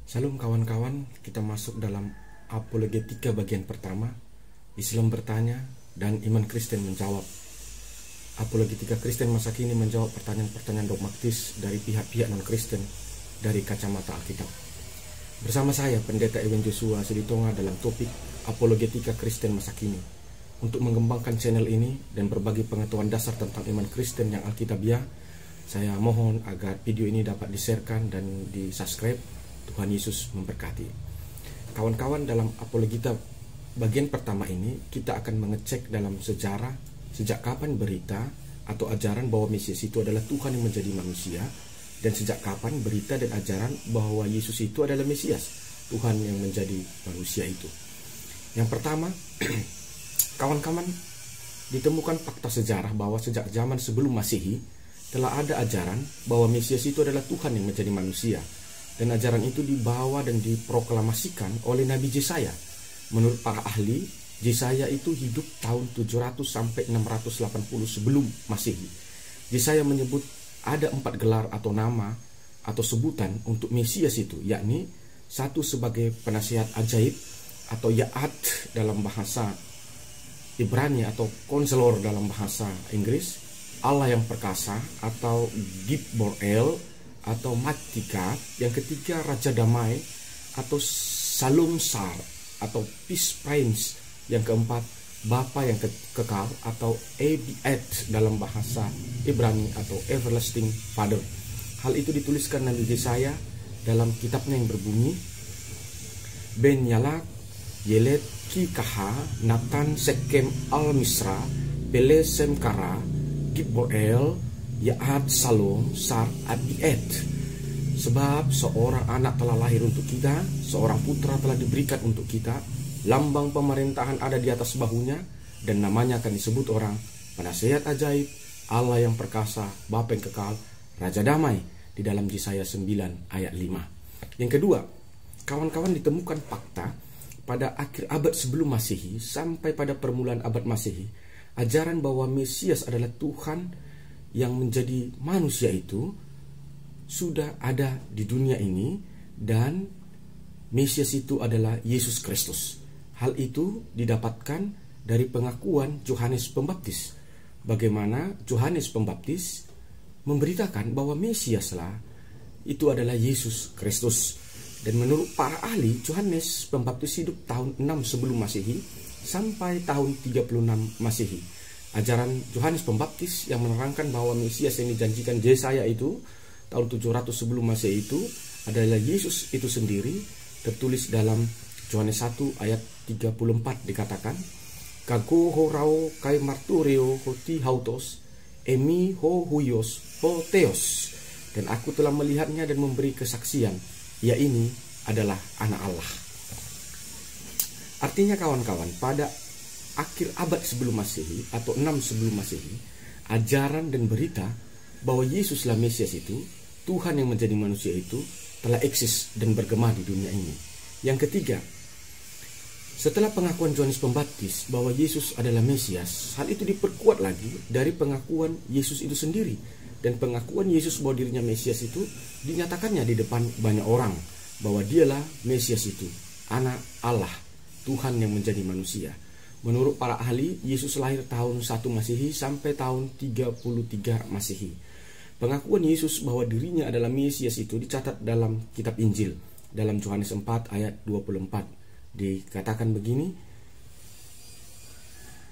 Salam kawan-kawan, kita masuk dalam apologetika bagian pertama. Islam bertanya dan iman Kristen menjawab. Apologetika Kristen masa kini menjawab pertanyaan-pertanyaan dogmatis dari pihak-pihak non-Kristen dari kacamata Alkitab. Bersama saya, Pendeta Ewen Joshua Siditonga dalam topik apologetika Kristen masa kini. Untuk mengembangkan channel ini dan berbagi pengetahuan dasar tentang iman Kristen yang Alkitabiah, saya mohon agar video ini dapat di-sharekan dan di-subscribe. Tuhan Yesus memberkati. Kawan-kawan, dalam apologeta bagian pertama ini kita akan mengecek dalam sejarah sejak kapan berita atau ajaran bahwa Mesias itu adalah Tuhan yang menjadi manusia, dan sejak kapan berita dan ajaran bahwa Yesus itu adalah Mesias, Tuhan yang menjadi manusia itu. Yang pertama, kawan-kawan, ditemukan fakta sejarah bahwa sejak zaman sebelum Masehi telah ada ajaran bahwa Mesias itu adalah Tuhan yang menjadi manusia. Dan ajaran itu dibawa dan diproklamasikan oleh Nabi Yesaya. Menurut para ahli, Yesaya itu hidup tahun 700 sampai 680 sebelum Masehi. Yesaya menyebut ada 4 gelar atau nama atau sebutan untuk Mesias itu, yakni satu sebagai penasihat ajaib atau Ya'ad dalam bahasa Ibrani atau konselor dalam bahasa Inggris, Allah yang perkasa atau Gibor-El atau Matika, yang ketiga Raja Damai atau Salom Sar atau Peace Prince, yang keempat Bapa yang kekal atau Ebied dalam bahasa Ibrani atau Everlasting Father. Hal itu dituliskan Nabi Yesaya dalam kitabnya yang berbunyi Ben Yalak Yelet Kikaha Natan Sekem Al-Misra Pele Semkara Gibor-El Ya'ad Salom Sar Abied. Sebab seorang anak telah lahir untuk kita, seorang putra telah diberikan untuk kita, lambang pemerintahan ada di atas bahunya, dan namanya akan disebut orang penasihat ajaib, Allah yang perkasa, Bapa yang kekal, Raja Damai, di dalam Yesaya 9 ayat 5. Yang kedua, kawan-kawan, ditemukan fakta pada akhir abad sebelum Masehi sampai pada permulaan abad Masehi, ajaran bahwa Mesias adalah Tuhan yang menjadi manusia itu sudah ada di dunia ini, dan Mesias itu adalah Yesus Kristus. Hal itu didapatkan dari pengakuan Yohanes Pembaptis, bagaimana Yohanes Pembaptis memberitakan bahwa Mesiaslah itu adalah Yesus Kristus. Dan menurut para ahli, Yohanes Pembaptis hidup tahun 6 sebelum Masehi sampai tahun 36 Masehi. Ajaran Yohanes Pembaptis yang menerangkan bahwa Mesias yang dijanjikan Yesaya itu tahun 700 sebelum Masehi itu adalah Yesus itu sendiri, tertulis dalam Yohanes 1 ayat 34 dikatakan, Kago horao kai martureo hoti hautos emi ho huyos ho theos, dan aku telah melihatnya dan memberi kesaksian, ia ini adalah anak Allah. Artinya kawan-kawan, pada akhir abad sebelum Masehi atau 6 sebelum Masehi, ajaran dan berita bahwa Yesuslah Mesias itu, Tuhan yang menjadi manusia itu, telah eksis dan bergema di dunia ini. Yang ketiga, setelah pengakuan Yohanes Pembaptis bahwa Yesus adalah Mesias, hal itu diperkuat lagi dari pengakuan Yesus itu sendiri. Dan pengakuan Yesus bahwa dirinya Mesias itu dinyatakannya di depan banyak orang bahwa dialah Mesias itu, anak Allah, Tuhan yang menjadi manusia. Menurut para ahli, Yesus lahir tahun 1 Masehi sampai tahun 33 Masehi. Pengakuan Yesus bahwa dirinya adalah Mesias itu dicatat dalam kitab Injil. Dalam Yohanes 4 ayat 24 dikatakan begini,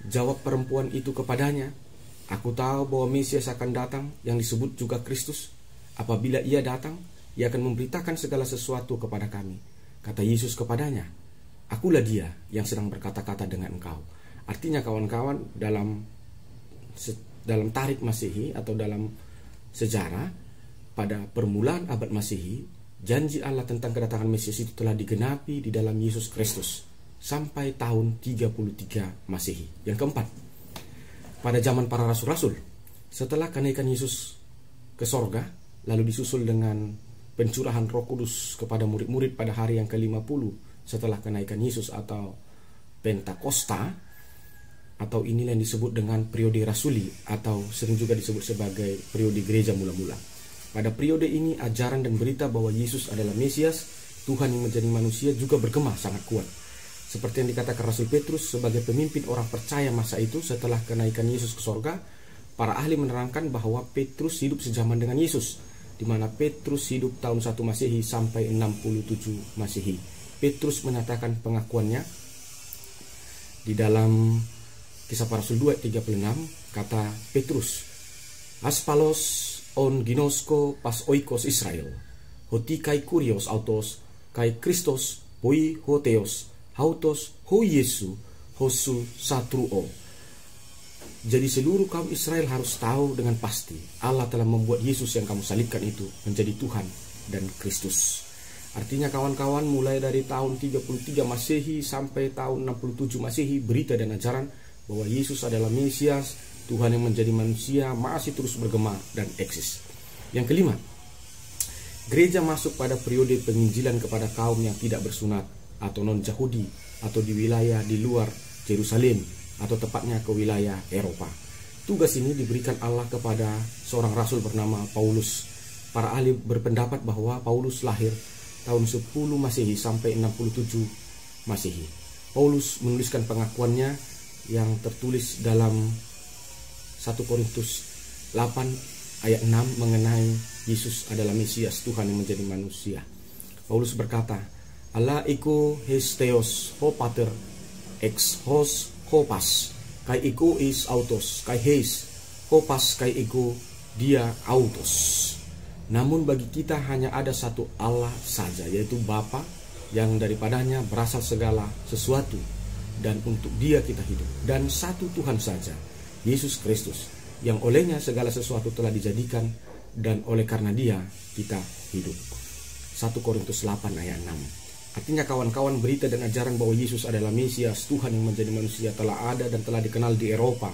jawab perempuan itu kepadanya, aku tahu bahwa Mesias akan datang, yang disebut juga Kristus. Apabila ia datang, ia akan memberitakan segala sesuatu kepada kami. Kata Yesus kepadanya, akulah dia yang sedang berkata-kata dengan engkau. Artinya kawan-kawan, dalam tarik Masehi atau dalam sejarah, pada permulaan abad Masehi, janji Allah tentang kedatangan Mesias itu telah digenapi di dalam Yesus Kristus sampai tahun 33 Masehi. Yang keempat, pada zaman para rasul-rasul, setelah kenaikan Yesus ke sorga, lalu disusul dengan pencurahan Roh Kudus kepada murid-murid pada hari yang ke-50 setelah kenaikan Yesus atau Pentakosta, atau inilah yang disebut dengan periode rasuli atau sering juga disebut sebagai periode gereja mula-mula. Pada periode ini, ajaran dan berita bahwa Yesus adalah Mesias Tuhan yang menjadi manusia juga bergema sangat kuat. Seperti yang dikatakan Rasul Petrus sebagai pemimpin orang percaya masa itu setelah kenaikan Yesus ke sorga, para ahli menerangkan bahwa Petrus hidup sejaman dengan Yesus, di mana Petrus hidup tahun 1 Masehi sampai 67 Masehi. Petrus menyatakan pengakuannya di dalam Kisah Para Rasul 2:36, kata Petrus, "Aspalos on ginosko pas oikos Israel, hoti kai kurios autos, kai Kristos poi hoteos, hautos ho Yesu, hosu satruo." Jadi seluruh kaum Israel harus tahu dengan pasti Allah telah membuat Yesus yang kamu salibkan itu menjadi Tuhan dan Kristus. Artinya kawan-kawan, mulai dari tahun 33 Masehi sampai tahun 67 Masehi, berita dan ajaran bahwa Yesus adalah Mesias, Tuhan yang menjadi manusia, masih terus bergema dan eksis. Yang kelima, gereja masuk pada periode penginjilan kepada kaum yang tidak bersunat atau non-Yahudi atau di wilayah di luar Yerusalem atau tepatnya ke wilayah Eropa. Tugas ini diberikan Allah kepada seorang rasul bernama Paulus. Para ahli berpendapat bahwa Paulus lahir tahun 10 Masehi sampai 67 Masehi. Paulus menuliskan pengakuannya yang tertulis dalam 1 Korintus 8 ayat 6 mengenai Yesus adalah Mesias, Tuhan yang menjadi manusia. Paulus berkata, "Allah iku hesteos ho pater ex hos hopas, kai iku is autos, kai heis hopas, kai iku dia autos." Namun bagi kita hanya ada satu Allah saja, yaitu Bapa, yang daripadanya berasal segala sesuatu dan untuk Dia kita hidup, dan satu Tuhan saja, Yesus Kristus, yang olehnya segala sesuatu telah dijadikan dan oleh karena Dia kita hidup. 1 Korintus 8 ayat 6. Artinya kawan-kawan, berita dan ajaran bahwa Yesus adalah Mesias, Tuhan yang menjadi manusia, telah ada dan telah dikenal di Eropa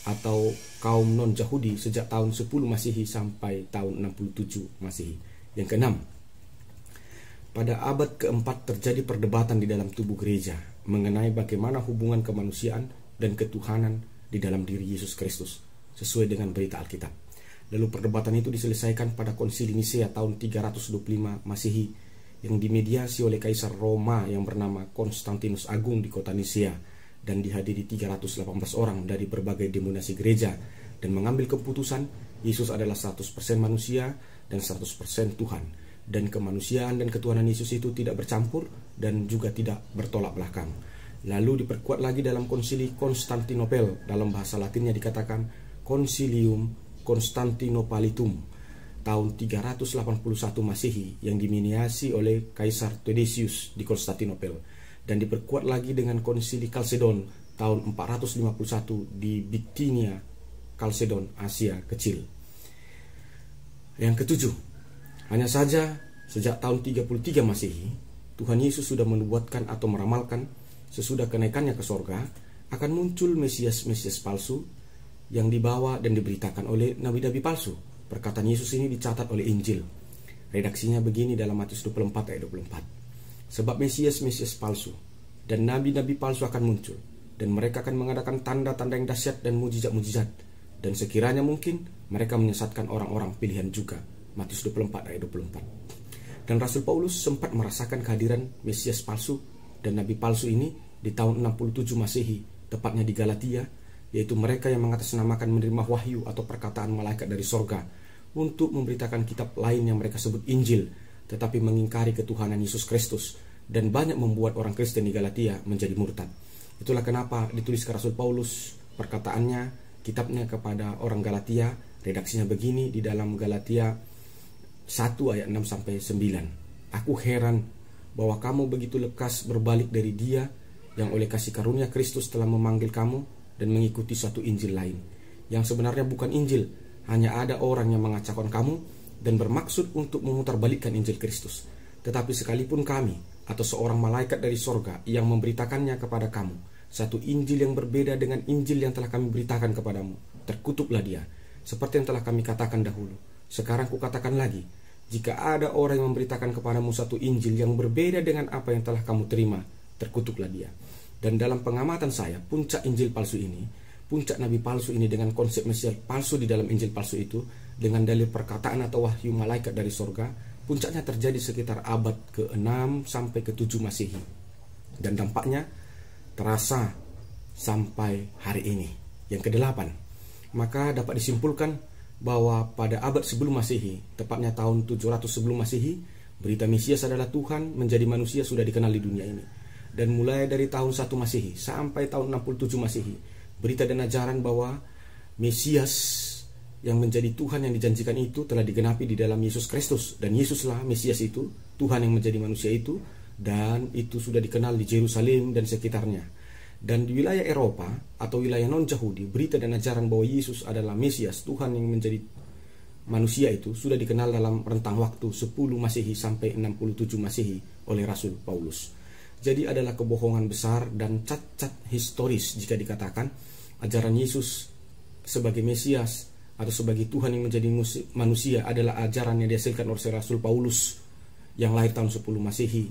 atau kaum non-Yahudi sejak tahun 10 Masehi sampai tahun 67 Masehi. Yang keenam, pada abad keempat terjadi perdebatan di dalam tubuh gereja mengenai bagaimana hubungan kemanusiaan dan ketuhanan di dalam diri Yesus Kristus sesuai dengan berita Alkitab. Lalu perdebatan itu diselesaikan pada Konsili Nisea tahun 325 Masehi yang dimediasi oleh Kaisar Roma yang bernama Konstantinus Agung di kota Nisea, dan dihadiri 318 orang dari berbagai denominasi gereja, dan mengambil keputusan Yesus adalah 100% manusia dan 100% Tuhan, dan kemanusiaan dan ketuhanan Yesus itu tidak bercampur dan juga tidak bertolak belakang. Lalu diperkuat lagi dalam Konsili Konstantinopel, dalam bahasa Latinnya dikatakan Concilium Constantinopolitum tahun 381 Masehi yang dimediasi oleh Kaisar Theodosius di Konstantinopel, dan diperkuat lagi dengan Konsili Kalsedon tahun 451 di Bithynia, Kalsedon, Asia Kecil. Yang ketujuh, hanya saja sejak tahun 33 Masehi, Tuhan Yesus sudah menubuatkan atau meramalkan sesudah kenaikannya ke sorga akan muncul Mesias-Mesias palsu yang dibawa dan diberitakan oleh nabi-nabi palsu. Perkataan Yesus ini dicatat oleh Injil. Redaksinya begini dalam Matius 24 ayat 24. Sebab Mesias-Mesias palsu dan nabi-nabi palsu akan muncul, dan mereka akan mengadakan tanda-tanda yang dahsyat dan mujizat-mujizat, dan sekiranya mungkin mereka menyesatkan orang-orang pilihan juga. Matius 24 ayat 24. Dan Rasul Paulus sempat merasakan kehadiran Mesias palsu dan nabi palsu ini di tahun 67 Masehi, tepatnya di Galatia, yaitu mereka yang mengatasnamakan menerima wahyu atau perkataan malaikat dari sorga untuk memberitakan kitab lain yang mereka sebut Injil, tetapi mengingkari ketuhanan Yesus Kristus, dan banyak membuat orang Kristen di Galatia menjadi murtad. Itulah kenapa ditulis ke Rasul Paulus perkataannya, kitabnya kepada orang Galatia, redaksinya begini di dalam Galatia 1 ayat 6-9. Aku heran bahwa kamu begitu lekas berbalik dari Dia yang oleh kasih karunia Kristus telah memanggil kamu dan mengikuti suatu Injil lain, yang sebenarnya bukan Injil. Hanya ada orang yang mengacaukan kamu dan bermaksud untuk memutarbalikkan Injil Kristus. Tetapi sekalipun kami atau seorang malaikat dari sorga yang memberitakannya kepada kamu satu Injil yang berbeda dengan Injil yang telah kami beritakan kepadamu, terkutuklah dia. Seperti yang telah kami katakan dahulu, sekarang kukatakan lagi, jika ada orang yang memberitakan kepadamu satu Injil yang berbeda dengan apa yang telah kamu terima, terkutuklah dia. Dan dalam pengamatan saya, puncak Injil palsu ini, puncak nabi palsu ini dengan konsep Mesias palsu di dalam Injil palsu itu, dengan dalil perkataan atau wahyu malaikat dari sorga, puncaknya terjadi sekitar abad ke-6 sampai ke-7 Masehi. Dan dampaknya terasa sampai hari ini, yang ke-8. Maka dapat disimpulkan bahwa pada abad sebelum Masehi, tepatnya tahun 700 sebelum Masehi, berita Mesias adalah Tuhan menjadi manusia sudah dikenal di dunia ini. Dan mulai dari tahun 1 Masehi sampai tahun 67 Masehi, berita dan ajaran bahwa Mesias yang menjadi Tuhan yang dijanjikan itu telah digenapi di dalam Yesus Kristus. Dan Yesuslah Mesias itu, Tuhan yang menjadi manusia itu, dan itu sudah dikenal di Yerusalem dan sekitarnya. Dan di wilayah Eropa atau wilayah non-Yahudi, berita dan ajaran bahwa Yesus adalah Mesias, Tuhan yang menjadi manusia itu sudah dikenal dalam rentang waktu 10 Masehi sampai 67 Masehi oleh Rasul Paulus. Jadi adalah kebohongan besar dan cacat historis jika dikatakan ajaran Yesus sebagai Mesias atau sebagai Tuhan yang menjadi manusia adalah ajaran yang dihasilkan oleh Rasul Paulus yang lahir tahun 10 Masehi,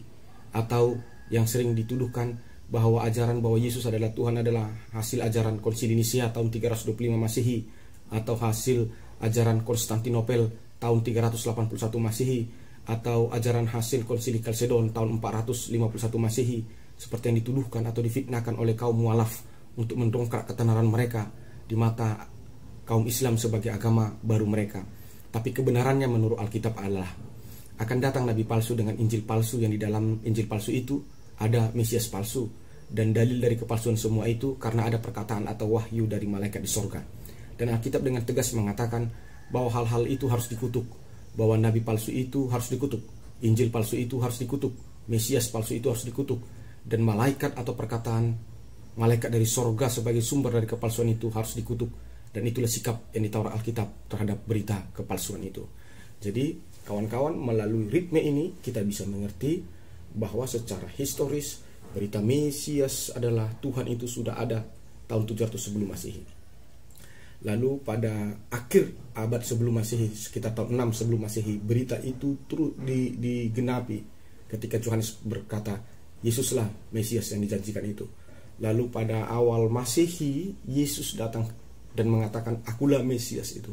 atau yang sering dituduhkan bahwa ajaran bahwa Yesus adalah Tuhan adalah hasil ajaran Konsili Nisea tahun 325 Masehi, atau hasil ajaran Konstantinopel tahun 381 Masehi, atau ajaran hasil Konsili Kalsedon tahun 451 Masehi, seperti yang dituduhkan atau difitnahkan oleh kaum mualaf untuk mendongkrak ketenaran mereka di mata kaum Islam sebagai agama baru mereka. Tapi kebenarannya menurut Alkitab adalah akan datang nabi palsu dengan Injil palsu, yang di dalam Injil palsu itu ada Mesias palsu. Dan dalil dari kepalsuan semua itu karena ada perkataan atau wahyu dari malaikat di sorga. Dan Alkitab dengan tegas mengatakan bahwa hal-hal itu harus dikutuk, bahwa nabi palsu itu harus dikutuk, Injil palsu itu harus dikutuk, Mesias palsu itu harus dikutuk, dan malaikat atau perkataan malaikat dari sorga sebagai sumber dari kepalsuan itu harus dikutuk. Dan itulah sikap yang ditaruh Alkitab terhadap berita kepalsuan itu. Jadi kawan-kawan, melalui ritme ini kita bisa mengerti bahwa secara historis berita Mesias adalah Tuhan itu sudah ada tahun 700 sebelum Masehi. Lalu pada akhir abad sebelum Masehi, sekitar tahun 6 sebelum Masehi, berita itu terus digenapi ketika Yohanes berkata, Yesuslah Mesias yang dijanjikan itu. Lalu pada awal Masehi, Yesus datang dan mengatakan, akulah Mesias itu.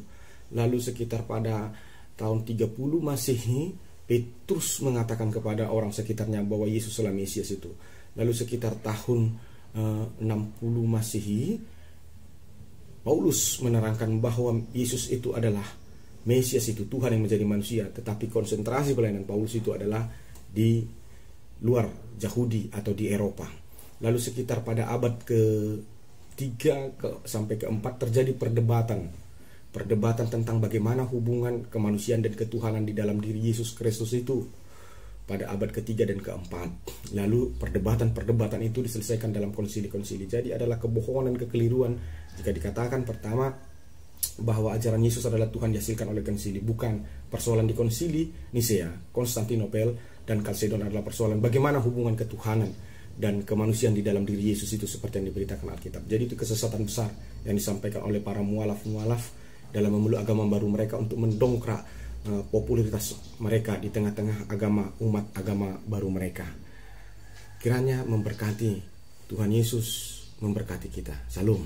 Lalu sekitar pada tahun 30 Masehi, Petrus mengatakan kepada orang sekitarnya bahwa Yesuslah Mesias itu. Lalu sekitar tahun 60 Masehi, Paulus menerangkan bahwa Yesus itu adalah Mesias itu, Tuhan yang menjadi manusia. Tetapi konsentrasi pelayanan Paulus itu adalah di luar Yahudi atau di Eropa. Lalu sekitar pada abad ke-3 sampai ke-4 terjadi perdebatan tentang bagaimana hubungan kemanusiaan dan ketuhanan di dalam diri Yesus Kristus itu pada abad ke-3 dan ke-4. Lalu perdebatan itu diselesaikan dalam konsili-konsili. Jadi adalah kebohongan dan kekeliruan jika dikatakan pertama bahwa ajaran Yesus adalah Tuhan dihasilkan oleh konsili. Bukan. Persoalan di konsili Nisea, Konstantinopel, dan Kalsedon adalah persoalan bagaimana hubungan ketuhanan dan kemanusiaan di dalam diri Yesus itu seperti yang diberitakan Alkitab. Jadi itu kesesatan besar yang disampaikan oleh para mualaf-mualaf dalam memeluk agama baru mereka untuk mendongkrak popularitas mereka di tengah-tengah umat agama baru mereka. Kiranya memberkati Tuhan Yesus, memberkati kita. Salam.